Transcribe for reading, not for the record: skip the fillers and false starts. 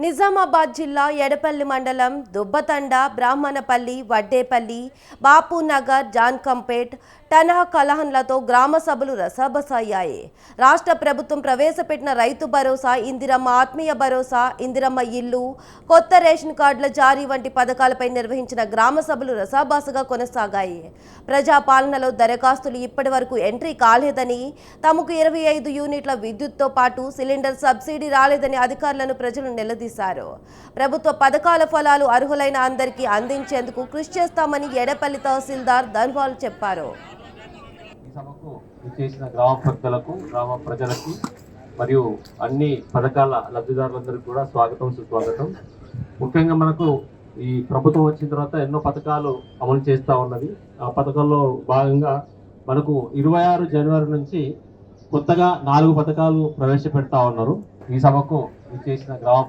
నిజామాబాద్ జిల్లా ఎడపల్లి మండలం దుబ్బతండ, బ్రాహ్మణపల్లి, వడ్డేపల్లి, బాపూనగర్, జాన్కంపేట్, టనహ కలహన్లతో గ్రామ సభలు రసాబసయ్యాయి. రాష్ట్ర ప్రభుత్వం ప్రవేశపెట్టిన రైతు భరోసా, ఇందిరమ్మ ఆత్మీయ భరోసా, ఇందిరమ్మ ఇల్లు, కొత్త రేషన్ కార్డుల జారీ వంటి పథకాలపై నిర్వహించిన గ్రామ సభలు రసాబసగా కొనసాగాయి. ప్రజాపాలనలో దరఖాస్తులు ఇప్పటి వరకు ఎంట్రీ కాలేదని, తమకు 25 యూనిట్ల విద్యుత్తో పాటు సిలిండర్ సబ్సిడీ రాలేదని అధికారులను ప్రజలు నిలదీశారు. ప్రభుత్వ పథకాల ఫలాలు అర్హులైన అందరికీ అందించేందుకు కృషి చేస్తామని ఎడపల్లి తహసీల్దార్ ధన్వాల్ చెప్పారు. ఈ సభకు చేసిన గ్రామ పెద్దలకు, గ్రామ ప్రజలకి మరియు అన్ని పథకాల లబ్ధిదారులందరికీ కూడా స్వాగతం, సుస్వాగతం. ముఖ్యంగా మనకు ఈ ప్రభుత్వం వచ్చిన తర్వాత ఎన్నో పథకాలు అమలు చేస్తూ ఉన్నది. ఆ పథకంలో భాగంగా మనకు 26 జనవరి నుంచి కొత్తగా 4 పథకాలు ప్రవేశపెడతా ఉన్నారు. ఈ సభకు చేసిన గ్రామ